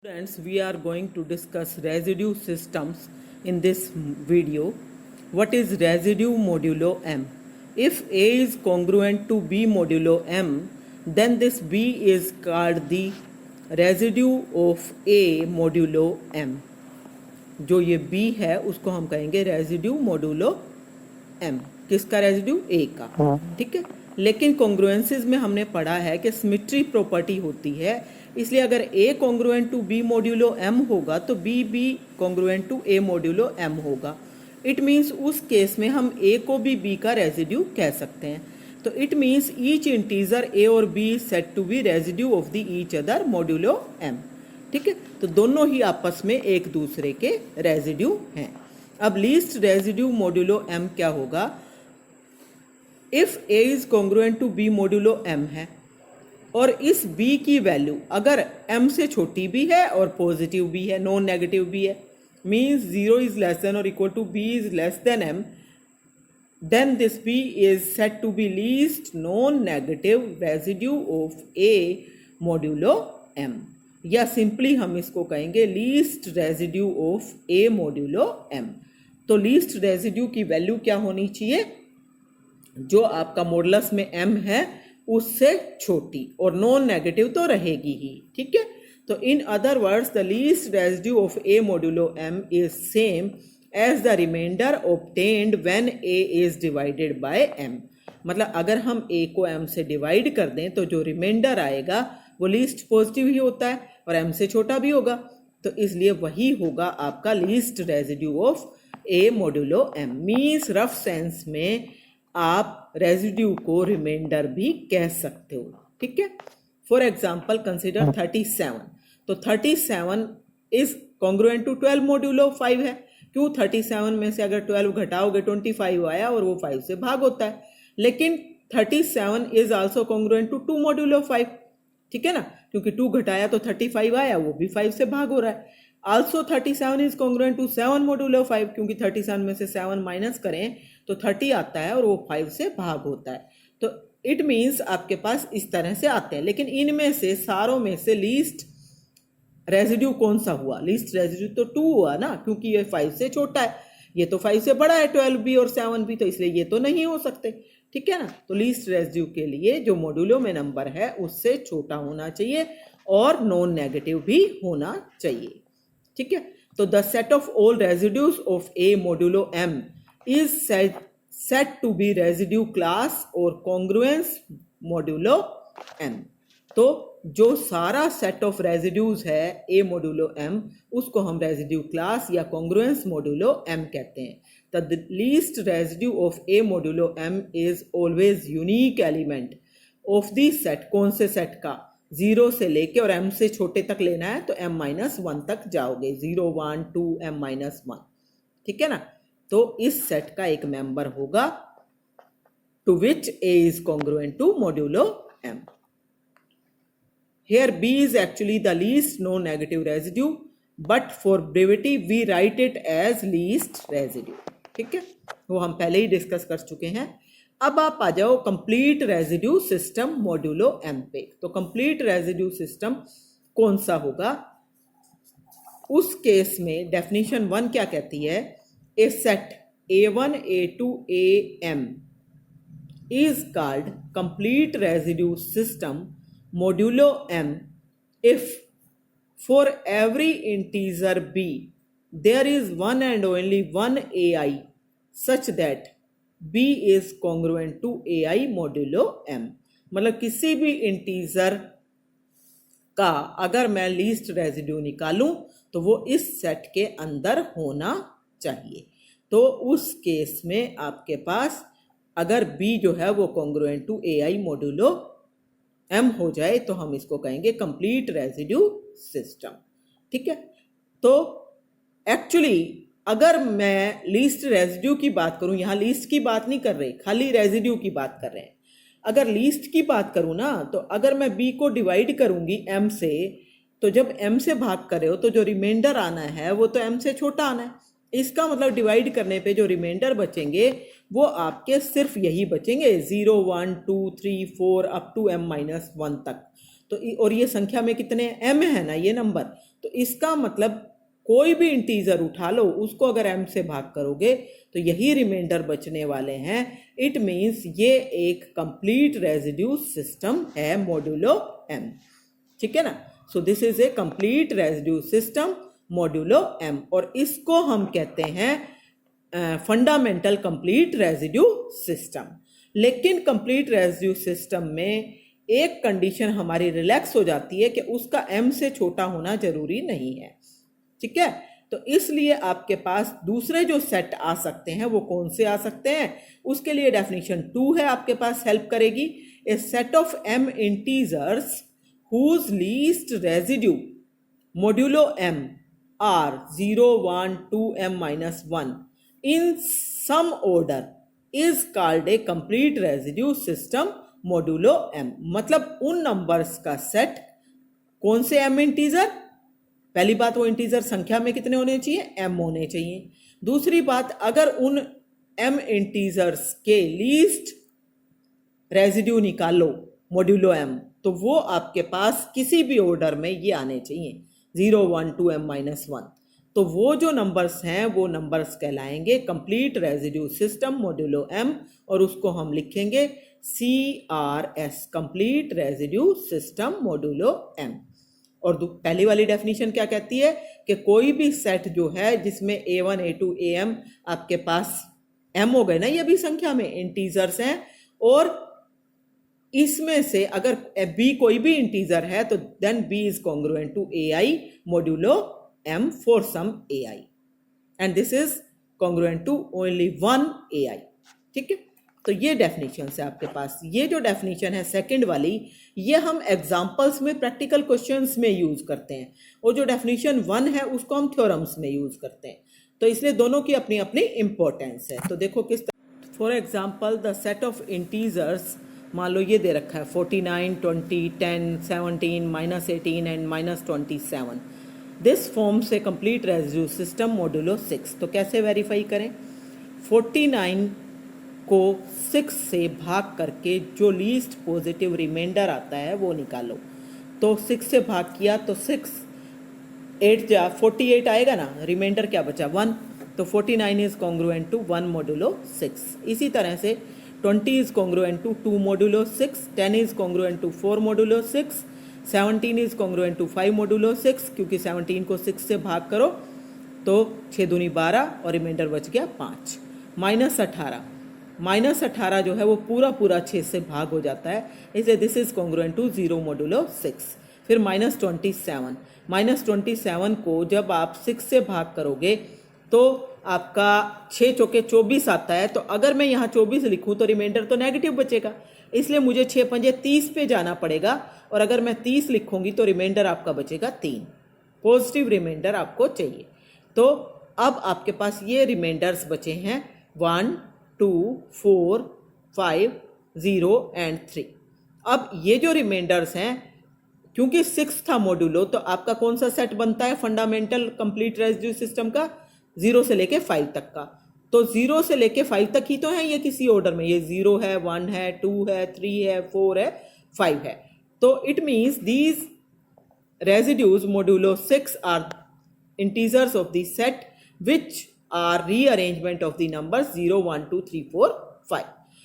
Students, we are going to discuss residue systems in this video. What is residue modulo m? If A is congruent to B modulo m, then this B is called the residue of A modulo m. जो ये B है उसको हम कहेंगे residue modulo m. किसका residue? A का. ठीक है. लेकिन कॉन्ग्रुएंसेस में हमने पढ़ा है कि सिमेट्री प्रॉपर्टी होती है, इसलिए अगर A congruent to B modulo M होगा तो B congruent to A modulo M होगा. इट मीन्स उस केस में हम A को भी B का रेजिड्यू कह सकते हैं. तो it means each integer A और B set to be residue of the each other modulo M. ठीक है. तो दोनों ही आपस में एक दूसरे के रेजिड्यू हैं. अब लीस्ट रेजिड्यू मोड्यूलो M क्या होगा? If A is congruent to B modulo M है और इस B की वैल्यू अगर M से छोटी भी है और पॉजिटिव भी है, नॉन नेगेटिव भी है, मीन्स 0 इज लेस देन और equal to B is less than M, then this B is set to be least non negative residue of A modulo M. या सिंपली हम इसको कहेंगे least residue of A modulo M. तो least residue की value क्या होनी चाहिए? जो आपका मॉडुलस में m है उससे छोटी, और नॉन नेगेटिव तो रहेगी ही. ठीक है. तो in other words the least residue of A modulo m is same as the remainder obtained when A is divided by m. मतलब अगर हम A को m से डिवाइड कर दें तो जो रिमाइंडर आएगा वो लीस्ट पॉजिटिव ही होता है और m से छोटा भी होगा, तो इसलिए वही होगा आपका least residue of A modulo m. Means rough sense में आप रेजिड्यू को रिमाइंडर भी कह सकते हो. ठीक है. For example consider 37. तो 37 इज कॉन्ग्रुएंट टू 12 मोड्यूलो 5 है. क्यों? 37 में से अगर 12 घटाओगे 25 आया और वो 5 से भाग होता है. लेकिन 37 is also congruent to 2 modulo 5. ठीक है ना, क्योंकि 2 घटाया तो 35 आया, वो भी 5 से भाग हो रहा है. Also 37 is congruent to 7 modulo 5, क्योंकि 37 में से 7 माइनस करें तो 30 आता है और वो 5 से भाग होता है. तो इट मीन्स आपके पास इस तरह से आते हैं. लेकिन इनमें से सारों में से लीस्ट रेजिड्यू कौन सा हुआ? लीस्ट रेजिड्यू तो 2 हुआ ना, क्योंकि ये 5 से छोटा है, ये तो 5 से बड़ा है 12 भी और 7 भी, तो इसलिए ये तो नहीं हो सकते. ठीक है ना. तो लीस्ट रेजिड्यू के लिए जो मॉड्यूलो में नंबर है उससे छोटा होना चाहिए और नॉन नेगेटिव भी होना चाहिए. ठीक है. तो the set of all residues of A modulo M is set to be residue class or congruence modulo m. तो जो सारा सेट ऑफ रेजिड्यूज है A मोडुलो M उसको हम रेजिड्यू क्लास या कॉन्ग्रुएंस मोडुलो M कहते हैं. The least residue of A modulo M is always unique element of the set. कौन से सेट का? 0 से लेके और M से छोटे तक लेना है तो M-1 तक जाओगे. 0, 1, 2, M-1. ठीक है ना. तो इस सेट का एक मेंबर होगा to which A is congruent to modulo M. Here B is actually the least known negative residue, but for brevity we write it as least residue. ठीक है, वो हम पहले ही डिस्कस कर चुके हैं. अब आप आ जाओ complete residue system modulo M पे. तो कंप्लीट रेजिड्यू सिस्टम कौन सा होगा? उस केस में डेफिनेशन 1 क्या कहती है? A set A1, A2, AM is called complete residue system modulo M if for every integer B there is one and only one AI such that B is congruent to AI modulo M. मतलब किसी भी integer का अगर मैं least residue निकालूं तो वो इस सेट के अंदर होना चाहिए. तो उस केस में आपके पास अगर B जो है वो congruent to AI modulo M हो जाए तो हम इसको कहेंगे कंप्लीट रेजिड्यू सिस्टम. ठीक है. तो एक्चुअली अगर मैं लीस्ट रेजिड्यू की बात करूं, यहां लीस्ट की बात नहीं कर रहे, खाली रेजिड्यू की बात कर रहे हैं. अगर लीस्ट की बात करूं ना, तो अगर मैं B को डिवाइड करूंगी M से, तो जब M से भाग कर रहे हो तो जो रिमाइंडर आना है वो तो M से छोटा आना है. इसका मतलब डिवाइड करने पे जो रिमाइंडर बचेंगे वो आपके सिर्फ यही बचेंगे 0, 1, 2, 3, 4 अप टू M-1 तक. तो और ये संख्या में कितने M है ना ये नंबर, तो इसका मतलब कोई भी इंटीजर उठा लो, उसको अगर m से भाग करोगे तो यही रिमाइंडर बचने वाले हैं। इट मीन्स ये एक कंप्लीट रेजिड्यू सिस्टम है मॉड्यूलो m। ठीक है ना। So this is a complete residue system modulo m, और इसको हम कहते हैं फंडामेंटल कंप्लीट रेजिड्यू सिस्टम। लेकिन कंप्लीट रेजिड्यू सिस्टम में एक कंडीशन हमारी रिलैक्स हो जाती है कि उसका m से छोटा होना जरूरी नहीं है। ठीक है, तो इसलिए आपके पास दूसरे जो सेट आ सकते हैं वो कौन से आ सकते हैं, उसके लिए डेफिनेशन 2 है आपके पास, हेल्प करेगी। A set of m integers whose least residue modulo m are 0 1 2 m minus 1 in some order is called a complete residue system modulo m। मतलब उन नंबर्स का सेट, कौन से m इंटीजर, पहली बात वो इंटीजर संख्या में कितने होने चाहिए, m होने चाहिए। दूसरी बात, अगर उन m इंटीजर्स के लीस्ट रेजिड्यू निकालो मॉड्यूलो m, तो वो आपके पास किसी भी ऑर्डर में ये आने चाहिए 0 1 2 m minus 1। तो वो जो नंबर्स हैं वो नंबर्स कहलाएंगे complete residue system modulo m, और उसको हम लिखेंगे CRS, complete residue system modulo m। और पहली वाली डेफिनेशन क्या कहती है कि कोई भी सेट जो है जिसमें A1 A2 AM आपके पास m हो गए ना, ये भी संख्या में इंटीजर्स हैं, और इसमें से अगर b कोई भी इंटीजर है तो then b is congruent to AI modulo m for some AI, and this is congruent to only one AI। ठीक है, तो ये डेफिनेशन है आपके पास। ये जो डेफिनेशन है सेकंड वाली, ये हम एग्जांपल्स में प्रैक्टिकल क्वेश्चंस में यूज करते हैं, और जो डेफिनेशन 1 है उसको हम थ्योरम्स में यूज करते हैं। तो इसलिए दोनों की अपनी अपनी इंपॉर्टेंस है। तो देखो किस तरह, for example the set of integers, मान लो ये दे रखा है 49 20 10 17 -18 and -27, this forms a complete residue system modulo 6। तो कैसे वेरीफाई करें, 49 को 6 से भाग करके जो लीस्ट पॉजिटिव रिमाइंडर आता है वो निकालो। तो 6 से भाग किया तो 6 8 जा 48 आएगा ना, रिमाइंडर क्या बचा 1, तो 49 इज कॉन्ग्रुएंट टू 1 मॉड्यूलो 6। इसी तरह से 20 is congruent to 2 modulo 6, 10 is congruent to 4 modulo 6, 17 is congruent to 5 modulo 6, क्योंकि 17 को 6 से भाग करो तो 6 दूनी 12 और रिमाइंडर बच गया 5। -18 जो है वो पूरा 6 से भाग हो जाता है, इसलिए this is congruent to 0 modulo 6। फिर -27 को जब आप 6 से भाग करोगे तो आपका 6 चौके 24 आता है। तो अगर मैं यहाँ 24 लिखूँ तो रिमाइंडर तो नेगेटिव बचेगा, इसलिए मुझे 6 पंजे 30 पे जाना पड़ेगा, और अगर मैं 30 लिखूंगी तो रिमाइंडर आपका बचेगा 3, पॉजिटिव रिमाइंडर आपको चाहिए। तो अब आपके पास ये रिमाइंडर्स बचे हैं 1 2 4 5 0 एंड 3। अब ये जो रिमाइंडर्स हैं, क्योंकि 6 था मॉड्यूलो, तो आपका कौन सा सेट बनता है फंडामेंटल कंप्लीट रेजिड्यू सिस्टम का, 0 से लेके 5 तक का। तो 0 से लेके 5 तक ही तो है ये किसी ऑर्डर में, ये 0 है 1 है 2 है 3 है 4 है 5 है। तो it means these residues modulo 6 are integers of the set which are rearrangement of the numbers 0 1 2 3 4 5.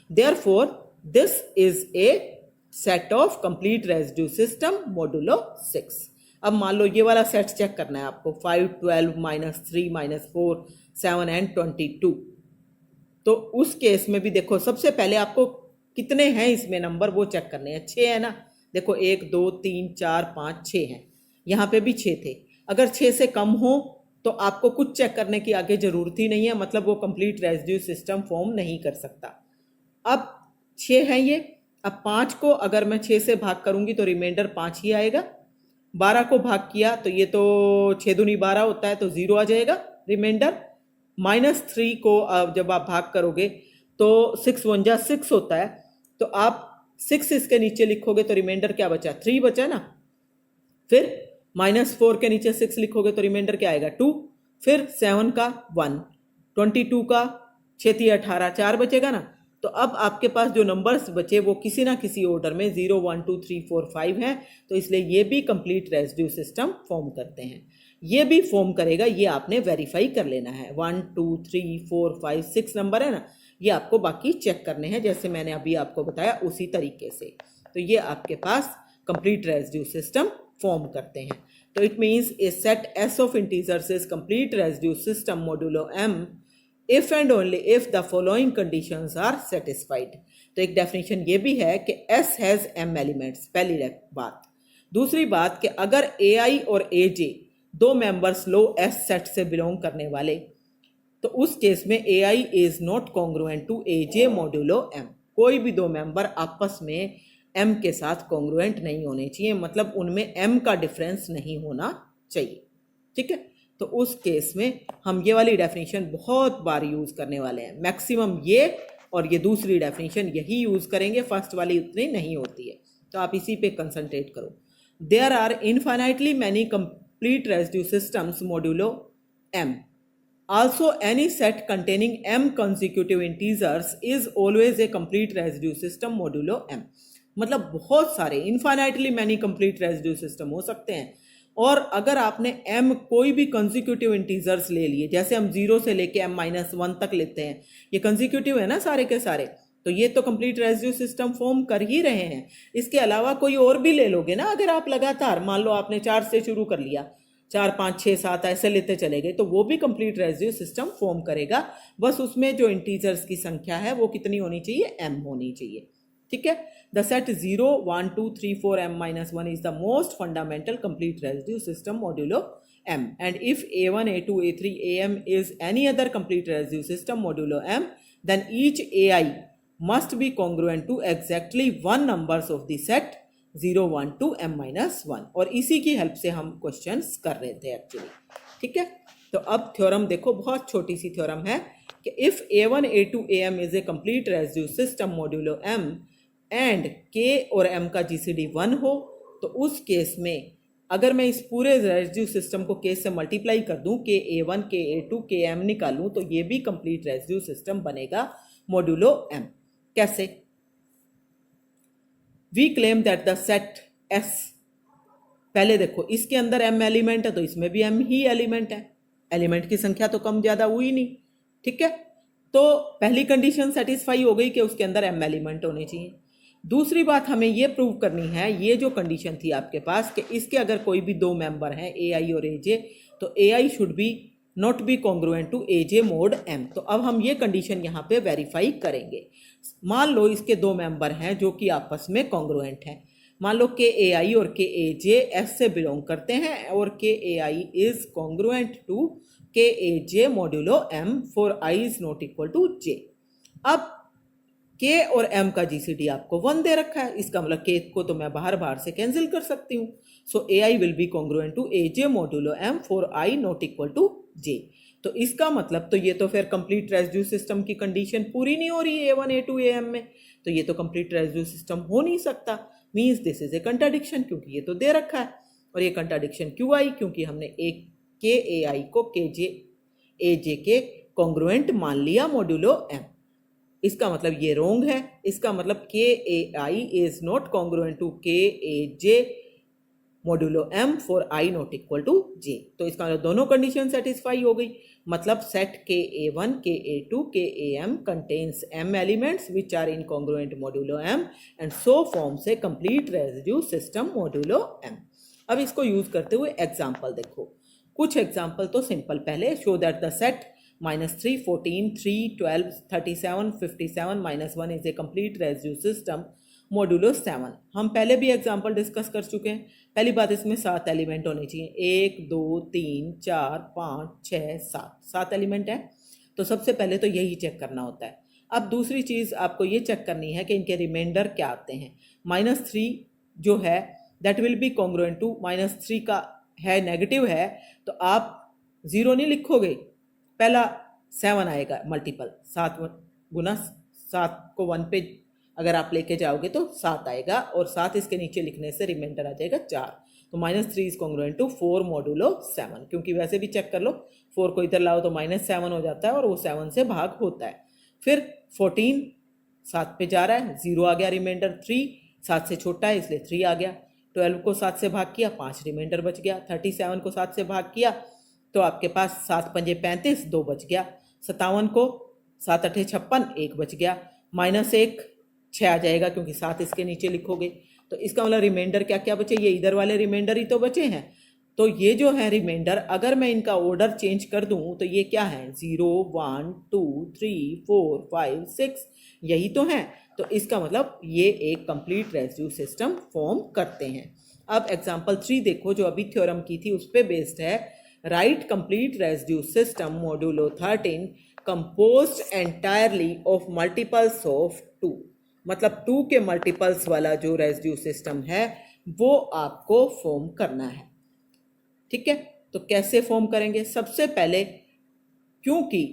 Therefore this is a set of complete residue system modulo 6. अब मान लो ये वाला सेट चेक करना है आपको, 5 12 -3 -4 7 एंड 22। तो उस केस में भी देखो, सबसे पहले आपको कितने हैं इसमें नंबर वो चेक करने हैं, 6 है ना। देखो 1 2 3 4 5 6 हैं, यहाँ पे भी 6 थे। अगर 6 से कम हो तो आपको कुछ चेक करने की आगे जरूरत ही नहीं है, मतलब वो कंप्लीट रेजिड्यू सिस्टम फॉर्म नहीं कर सकता। अब 6 है ये, अब 5 को अगर मैं 6 से भाग करूंगी तो रिमाइंडर 5 ही आएगा। 12 को भाग किया तो ये तो 6 दूनी 12 होता है, तो 0 आ जाएगा रिमाइंडर। -3 को जब आप भाग करोगे तो 6 1 जा 6 होता है, तो आप 6 इसके नीचे लिखोगे तो रिमाइंडर क्या बचा, 3 बचा ना। फिर -4 के नीचे 6 लिखोगे तो रिमाइंडर क्या आएगा 2। फिर 7 का 1, 22 का 6 3 18 4 बचेगा ना। तो अब आपके पास जो नंबर्स बचे वो किसी ना किसी ऑर्डर में 0 1 2 3 4 5 हैं, तो इसलिए ये भी कंप्लीट रेजिड्यू सिस्टम फॉर्म करते हैं। ये भी फॉर्म करेगा, ये आपने वेरीफाई कर लेना है। 1 2 3 4 5 6 नंबर है ना, ये आपको बाकी चेक करने हैं जैसे मैंने अभी आपको बताया उसी तरीके से। तो ये आपके पास कंप्लीट रेजिड्यू सिस्टम फॉर्म करते हैं। तो it means a set S of integers is complete residue system modulo M if and only if the following conditions are satisfied. तो एक डेफिनेशन ये भी है कि एस हैज एम एलिमेंट्स, पहली बात। दूसरी बात कि अगर ए आई और ए जे दो मेंबर्स लो एस सेट से बिलोंग करने वाले, तो उस केस में a i is not congruent to a j modulo m. कोई भी दो मेंबर आपस में एम के साथ कॉन्ग्रुएंट नहीं होने चाहिए, मतलब उनमें एम का डिफरेंस नहीं होना चाहिए। ठीक है, तो उस केस में हम ये वाली डेफिनेशन बहुत बार यूज करने वाले हैं, मैक्सिमम ये और ये दूसरी डेफिनेशन यही यूज करेंगे, फर्स्ट वाली उतनी नहीं होती है, तो आप इसी पे कंसंट्रेट करो। There are infinitely many complete residue systems modulo M. Also, any set containing m consecutive integers is always a complete residue system modulo m। मतलब बहुत सारे infinitely many complete residue system हो सकते हैं, और अगर आपने m कोई भी कंसिक्यूटिव इंटीजर्स ले लिए, जैसे हम 0 से लेके m-1 तक लेते हैं, ये कंसिक्यूटिव है ना सारे के सारे, तो ये तो कंप्लीट रेजिड्यू सिस्टम फॉर्म कर ही रहे हैं। इसके अलावा कोई और भी ले लोगे ना, अगर आप लगातार मान लो आपने 4 से शुरू कर लिया, 4 5 6 7 ऐसे लेते चले गए, तो वो भी कंप्लीट रेजिड्यू सिस्टम फॉर्म करेगा। बस उसमें जो इंटीजर्स की संख्या है वो कितनी होनी चाहिए, m होनी चाहिए। ठीक है, the set 0 1 2 3 4 m-1 is the most fundamental complete residue system modulo m, and if a1 a2 a3 am is any other complete residue system modulo m, then each ai must be congruent to exactly one numbers of the set 0 1 2 m-1, और इसी की help से हम questions कर रहे थे actually. ठीक है, तो अब थ्योरम देखो, बहुत छोटी सी थ्योरम है कि if a1 a2 am is a complete residue system modulo m and k और m का GCD 1 हो, तो उस केस में अगर मैं इस पूरे रेजिड्यू सिस्टम को k से मल्टीप्लाई कर दूं, k a1 k a2 k m निकालूं, तो ये भी कंप्लीट रेजिड्यू सिस्टम बनेगा मॉड्यूलो m। कैसे? We claim that the set S, पहले देखो इसके अंदर m एलिमेंट है तो इसमें भी m ही एलिमेंट है, एलिमेंट की संख्या तो कम ज्यादा हुई नहीं। ठीक है, तो पहली कंडीशन सेटिस्फाई हो गई कि उसके अंदर m एलिमेंट होने चाहिए। दूसरी बात हमें ये प्रूव करनी है, ये जो कंडीशन थी आपके पास कि इसके अगर कोई भी दो मेंबर हैं ए आई और ए जे, तो a i should be not be congruent to a j mod m. तो अब हम ये कंडीशन यहाँ पे वेरीफाई करेंगे। मान लो इसके दो मेंबर हैं जो कि आपस में कॉन्ग्रुएंट हैं, मान लो के ए आई और के ए जे एस से बिलोंग करते हैं, और k a i is congruent to k a j modulo m for i is not equal to j. अब k और m का GCD आपको 1 दे रखा है, इसका मतलब k को तो मैं बाहर से कैंसिल कर सकती हूँ। So ai will be congruent to aj modulo m for i not equal to j। तो इसका मतलब तो ये तो फिर कंप्लीट रेजिड्यू सिस्टम की कंडीशन पूरी नहीं हो रही है a1 a2 am में, तो ये तो कंप्लीट रेजिड्यू सिस्टम हो नहीं सकता। Means this is a contradiction, क्योंकि ये तो दे रखा है। और ये कंट्राडिक्शन क्यों आई? क्योंकि हमने एक के ए आई को के जे ए जे के कॉन्ग्रुएंट मान लिया मॉड्यूलो m। इसका मतलब ये रोंग है, इसका मतलब k a i is not congruent to k a j modulo m for i not equal to j। तो इसका मतलब दोनों कंडीशन सेटिस्फाई हो गई, मतलब सेट के a1 के a2 k am contains m elements which are incongruent modulo m and so forms a complete residue system modulo m। अब इसको यूज करते हुए एग्जाम्पल देखो, कुछ एग्जाम्पल तो सिंपल। पहले show that the set -3 14 3 12 37 57 -1 is a complete residue system modulo 7। हम पहले भी एग्जांपल डिस्कस कर चुके हैं। पहली बात, इसमें 7 एलिमेंट होने चाहिए, 1 2 3 4 5 6 7 एलिमेंट है। तो सबसे पहले तो यही चेक करना होता है। अब दूसरी चीज़ आपको ये चेक करनी है कि इनके रिमाइंडर क्या आते हैं। -3 जो है that will be congruent to, -3 का है नेगेटिव है तो आप 0 नहीं लिखोगे, पहला 7 आएगा मल्टीपल, 7 गुना 7 को 1 पे अगर आप लेके जाओगे तो 7 आएगा, और 7 इसके नीचे लिखने से रिमाइंडर आ जाएगा 4। तो -3 इज कॉन्ग्रुएंट टू 4 मॉड्यूलो 7, क्योंकि वैसे भी चेक कर लो 4 को इधर लाओ तो -7 हो जाता है और वो 7 से भाग होता है। फिर 14 7 पे जा रहा है, 0 आ गया, रिमाइंडर 3 7 से छोटा है इसलिए 3 आ गया। 12 को 7 से भाग किया, 5 रिमाइंडर बच गया। 37 को 7 से भाग किया तो आपके पास 7 पंजे 35, 2 बच गया। 57 को 7 अठे 56, 1 बच गया। -1 6 आ जाएगा क्योंकि 7 इसके नीचे लिखोगे। तो इसका मतलब रिमाइंडर क्या क्या बचे, ये इधर वाले रिमाइंडर ही तो बचे हैं। तो ये जो है रिमाइंडर, अगर मैं इनका ऑर्डर चेंज कर दूं तो ये क्या है, 0 1 2 3 4 5 6, यही तो है। तो इसका मतलब ये एक कंप्लीट रेसिड्यू सिस्टम फॉर्म करते हैं। अब एग्जांपल 3 देखो, जो अभी थ्योरम की थी उस पे बेस्ड है। Right complete residue system modulo 13 composed entirely of multiples of 2, मतलब 2 के मल्टीपल्स वाला जो रेसिड्यू सिस्टम है वो आपको फॉर्म करना है। ठीक है, तो कैसे फॉर्म करेंगे? सबसे पहले, क्योंकि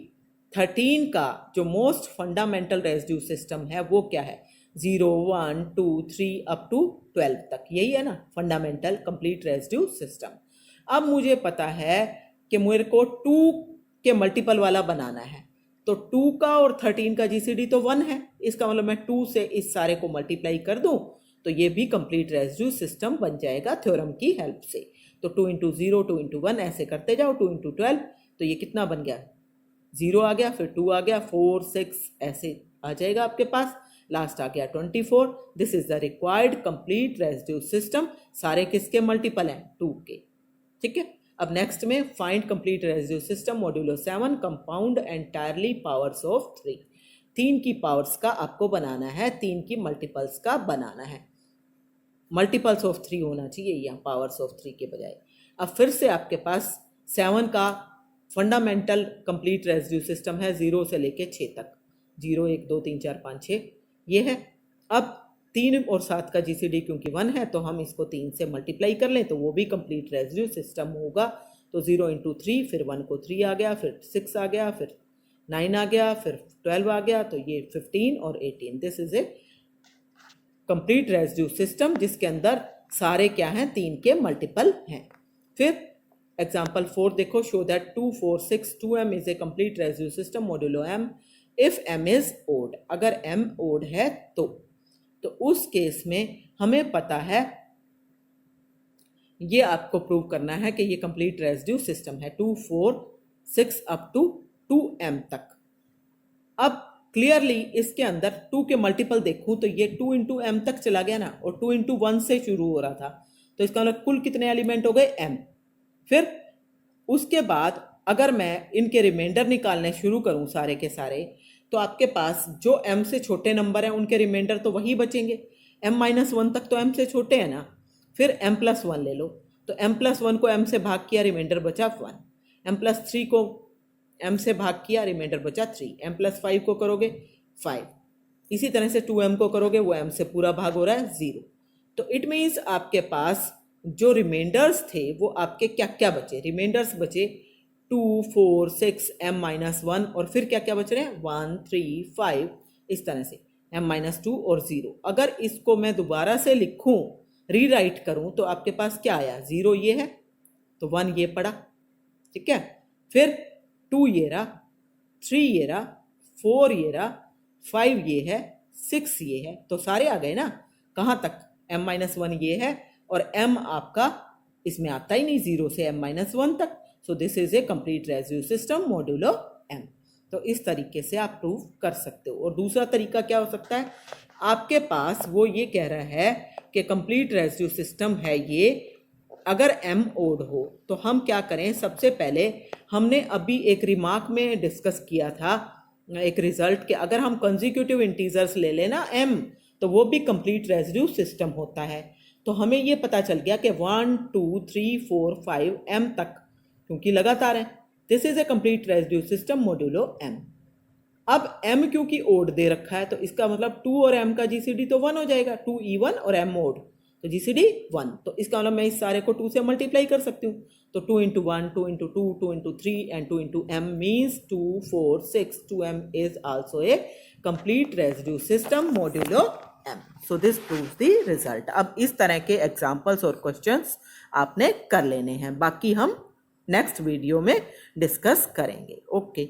13 का जो मोस्ट फंडामेंटल रेसिड्यू सिस्टम है वो क्या है, 0 1 2 3 अप टू 12 तक, यही है ना फंडामेंटल कंप्लीट रेसिड्यू सिस्टम। अब मुझे पता है कि मेरे को 2 के मल्टीपल वाला बनाना है, तो 2 का और 13 का जीसीडी तो 1 है। इसका मतलब मैं 2 से इस सारे को मल्टीप्लाई कर दूं तो ये भी कंप्लीट रेसिड्यू सिस्टम बन जाएगा थ्योरम की हेल्प से। तो 2 इंटू 0 2 इंटू 1 ऐसे करते जाओ, 2 इंटू 12, तो ये कितना बन गया, 0 आ गया, फिर 2 आ गया, 4 6 ऐसे आ जाएगा आपके पास, लास्ट आ गया 24। This is the required complete residue system. सारे किसके मल्टीपल हैं, 2 के। ठीक है, अब नेक्स्ट में find complete residue system modulo 7 compound entirely powers of 3। 3 की पावर्स का आपको बनाना है, 3 की मल्टीपल्स का बनाना है। मल्टीपल्स ऑफ 3 होना चाहिए यहाँ पावर्स ऑफ 3 के बजाय। अब फिर से आपके पास 7 का फंडामेंटल कंप्लीट रेसिड्यू सिस्टम है 0 से लेके 6 तक, 0 1 2 3 4 5 6 ये है। अब 3 और 7 का जीसीडी क्योंकि 1 है तो हम इसको 3 से मल्टीप्लाई कर लें तो वो भी कंप्लीट रेसिड्यू सिस्टम होगा। तो 0 इंटू 3, फिर 1 को 3 आ गया, फिर 6 आ गया, फिर 9 आ गया, फिर 12 आ गया, तो ये 15 और 18। This is a complete residue system जिसके अंदर सारे क्या हैं, 3 के मल्टीपल हैं। फिर एग्जाम्पल 4 देखो, show that 2 4 6 2m is a complete residue system modulo m if m is odd. अगर m ओड है तो उस केस में हमें पता है, ये आपको प्रूव करना है कि ये कंप्लीट रेसिड्यू सिस्टम है 2 4 6 अप टू 2m तक। अब क्लियरली इसके अंदर 2 के मल्टीपल देखूं तो ये 2 इंटू एम तक चला गया ना, और 2 इंटू 1 से शुरू हो रहा था, तो इसका मतलब कुल कितने एलिमेंट हो गए, m। फिर उसके बाद अगर मैं इनके रिमाइंडर निकालने शुरू करूं सारे के सारे, तो आपके पास जो m से छोटे नंबर हैं उनके रिमाइंडर तो वही बचेंगे। m-1 तक तो m से छोटे हैं ना। फिर m+1 ले लो, तो m+1 को m से भाग किया, रिमाइंडर बचा 1। m+3 को m से भाग किया, रिमाइंडर बचा 3। m+5 को करोगे 5। इसी तरह से 2m को करोगे, वो m से पूरा भाग हो रहा है 0। तो इट मीन्स आपके पास जो रिमाइंडर्स थे वो आपके क्या क्या बचे, रिमाइंडर्स बचे 2 4 6 m-1, और फिर क्या क्या बच रहे हैं 1 3 5, इस तरह से m-2 और 0। अगर इसको मैं दोबारा से लिखूं, रीराइट करूं, तो आपके पास क्या आया, 0 ये है तो 1 ये पड़ा, ठीक है, फिर 2 ये रहा, 3 ये रहा, 4 ये रहा, 5 ये है, 6 ये है, तो सारे आ गए ना। कहाँ तक, m-1 ये है, और m आपका इसमें आता ही नहीं, 0 से m-1 तक। So this is a complete residue system modulo m। तो इस तरीके से आप प्रूव कर सकते हो। और दूसरा तरीका क्या हो सकता है, आपके पास वो ये कह रहा है कि कंप्लीट रेसिड्यू सिस्टम है ये, अगर m ओड हो तो हम क्या करें, सबसे पहले हमने अभी एक रिमार्क में डिस्कस किया था एक रिजल्ट के, अगर हम कंसेक्यूटिव इंटीजर्स ले लेना m, तो वो भी कंप्लीट रेसिड्यू सिस्टम होता है। तो हमें ये पता चल गया कि 1 2 3 4 5 m तक क्योंकि लगातार है, this is a complete residue system modulo m। अब m क्योंकि ओड दे रखा है तो इसका मतलब 2 और m का जीसीडी तो 1 हो जाएगा, 2 even और m ओड, तो जीसीडी 1। तो इसका मतलब मैं इस सारे को 2 से मल्टीप्लाई कर सकती हूँ, तो 2 into 1 2 into 2 2 into 3 and 2 into m means 2 4 6 2m is also a complete residue system modulo m। So this proves the result. अब इस तरह के एग्जाम्पल्स और क्वेश्चंस आपने कर लेने हैं, बाकी हम नेक्स्ट वीडियो में डिस्कस करेंगे। ओके।